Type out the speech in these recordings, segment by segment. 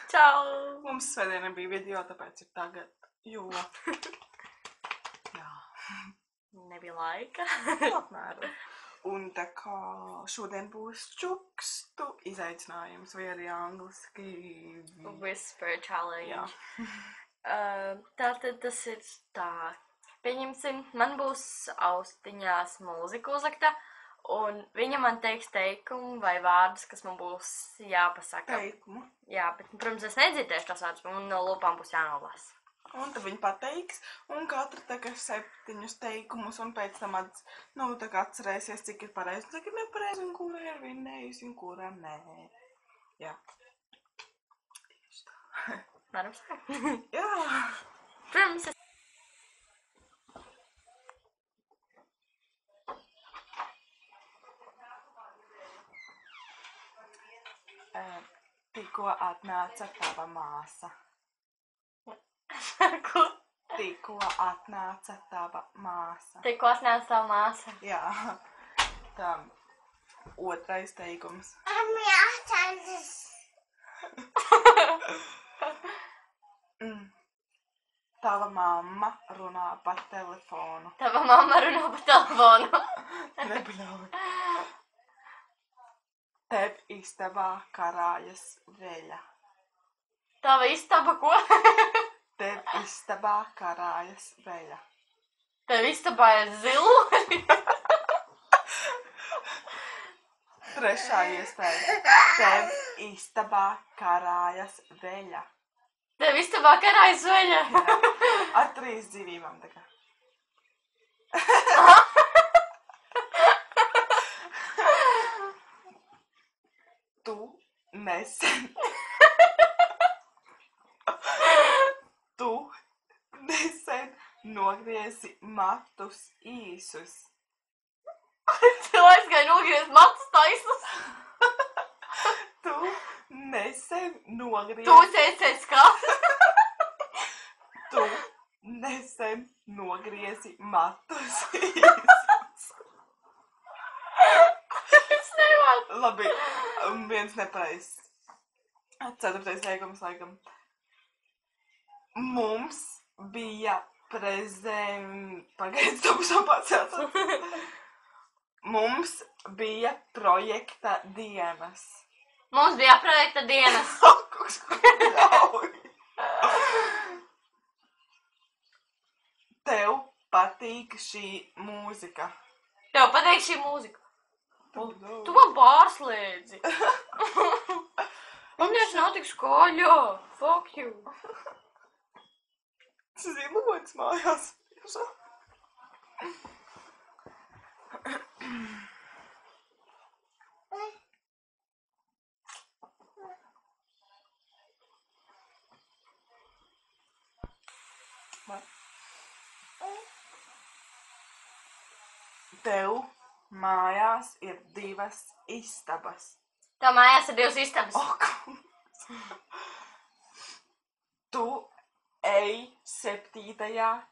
Čau! Mums svētdiena bija video, tāpēc ir tagad, jo... Jā. Nebija laika. Apmēram. Un tā kā šodien būs čukstu izaicinājums, vai arī angliski... Whisper challenge. Jā. Tātad tas ir tā. Pieņemsim, man būs austiņās mūzika uzlikta, un viņa man teiks teikumu vai vārdus, kas man būs jāpasaka. Teikumu. Jā, bet, protams, es nedzirdēšu tās vārdus, un no lūpām būs jānolasa. Un tad viņi pateiks, un katra tā 7 teikumus, un pēc tam atcerēsies, cik ir pareizi, cik ir nepareizi, un kura ir vinnējusi, un kura nē. Jā. Tieši tā. Varam sākt? Jā. Protams, Tikko atnāca tava māsa. Ko? Tikko atnāca tava māsa. Tikko atnāca tava māsa. Jā. Tā. Otrais teikums. Tava mamma runā pa telefonu. Tava mamma runā pa telefonu. Nebļauj. Tev istabā karājas veļa. Tava istaba ko? Tev istabā karājas veļa. Tev istabā ir ziloņi. Trešā iespēja. Tev istabā karājas veļa. Tev istabā karājas veļa. Jā. Ar 3 dzīvībām tā kā. Tu nesen. Tu nesen nogriezi matus īsus. Cilvēks gāja nogriezt matus taisnus. Tu nesen nogriezi. Tu sēsies kā? Tu nesen nogriezi matus īsus. Es nevaru. Labi, viens nepareizs. 4. teikums laikam. Mums bija Pagaidzi, tu būs pacēlts. Mums bija projekta dienas. Mums bija projekta dienas. Koks, ļauj. Tev patīk šī mūzika. Tev patīk šī mūzika? Tu Tu man pārslēdzi. Man tieši nav tik skaļo. Fuck you. zilonis mājās. Tev mājās ir 2 istabas. Tev mājās ir 2 istabas. Tu ej 7.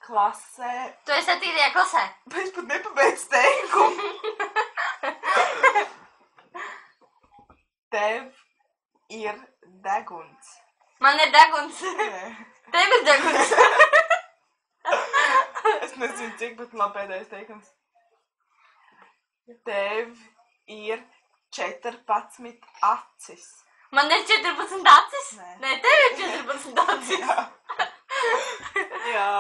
klasē. Tu esi 7. klasē. Bet es pat nepabeidzu teikumu. Tev ir deguns. Man ir deguns. Nē. Tev ir deguns. Es nezinu cik, bet man pēdējais teikums. Tev ir 14 acis. Man ir 14 acis? Nē. Nē, tev ir 14 acis. Jā. Jā.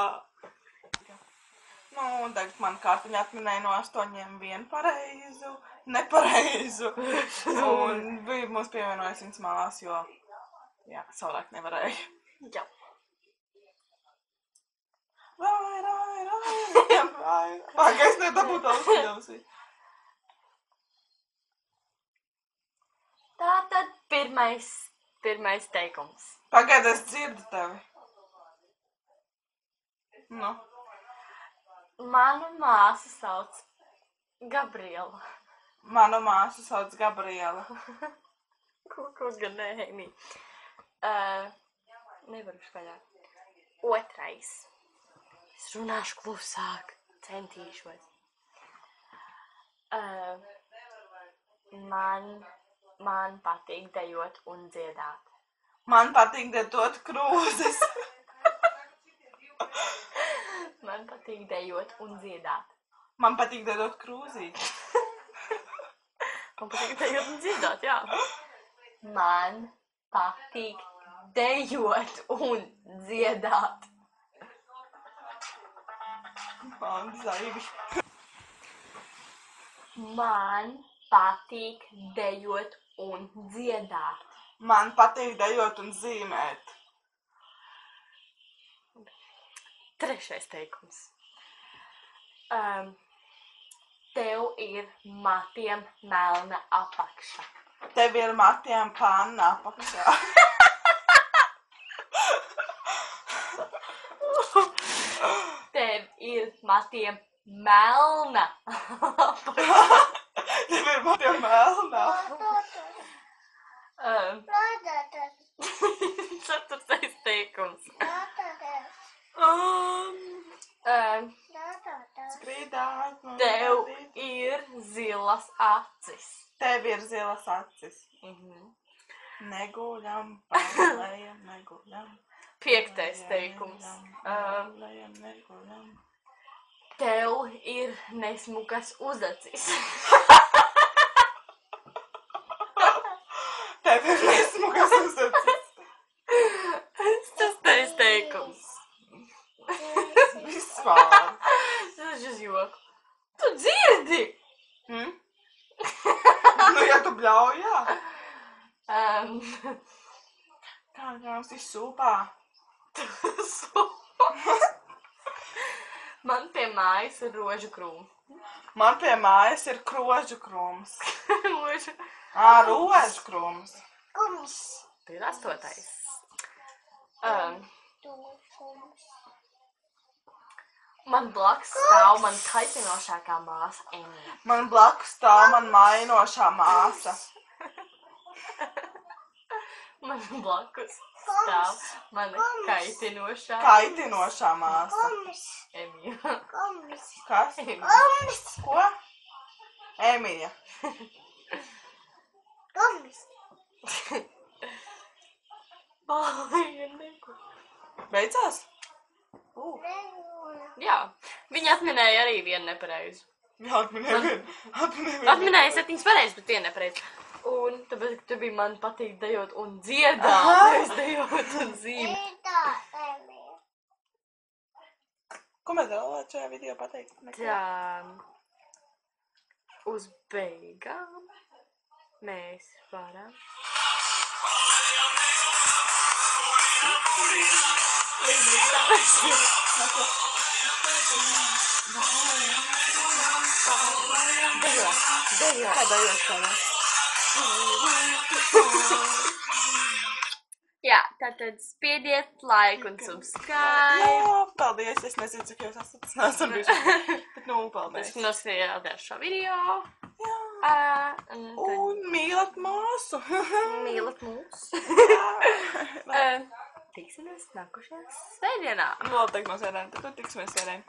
Nu, un tagad man kārtiņa atminēja no 8 vienu pareizu, nepareizu. Un bija mums pievienojas viņas mālas, jo, jā, savādāk nevarēja. Jā. Vai. Pagaid, es nedabūtu ausī. Tātad pirmais teikums. Pagaid, es dzirdu tevi. Nu. Manu māsu sauc Gabriela. Manu māsu sauc Gabriela. Ko gan nē, nevaru skaļāk. Otrais. Es runāšu klusāk, centīšos. Man patīk dejot un dziedāt. Man patīk dejot krūzes. Man patīk dejot un dziedāt. Man patīk dejot krūzītes. Man patīk dejot un dziedāt, jā. Man patīk dejot un dziedāt. Man zaigi. Man patīk dejot un dziedāt. Man patīk dejot un zīmēt. Trešais teikums. Tev ir matiem melna apakša. Tev ir matiem panna apakšā. Tev ir matiem melna apakša. Tev ir matiem melna. Ceturtais teikums. Sprīdāt. Tev ir zilas acis. Tev ir zilas acis. Neguļam, pārlējam, neguļam. Piektais teikums. Neguļam. Tev ir nesmukas uzacis. Tev ir nesmukas uzacis. Sastais teikums. Vispār. Tas ir joku. Tu dzirdi? Nu, ja tu bļauj, jā. Kā mums ir sūpā? Man pie mājas ir rožu krūms. Man pie mājas ir krožu krūms. Rožu. Rožu krūms. Tā ir astotais. Man blakus stāv man kaitinošākā māsa Emija. Man blakus stāv man mainošā māsa. Man blakus stāv mana kaitinošā Kaitinošā māsa. Emija. Kas? Emija. Ko? Emija. Beidzās? Jā, viņa atminēja arī vienu nepareizu. Jā, atminēju. Atminēja 7 pareizes, bet vienu nepareizu. Un tāpēc, ka tu biji man patīk dejot un dziedāt, nevis dejot un zīmēt. Ko mēs vēlētu šajā video pateikt? Tā, uz beigām mēs varam. Dejot. Kā dejot? Jā, tātad spiediet like un subscribe. Jā, paldies. Es nezinu, cik jūs esat. Es neesam bijuši. Bet nu, paldies. Es noskatījāties šo video. Jā. Un Un mīlat māsu. mīlat mūs. Jā. Tiksimies nākošajā svētdienā. Noteikti no sēdēm. Tad tiksimies sēdēm.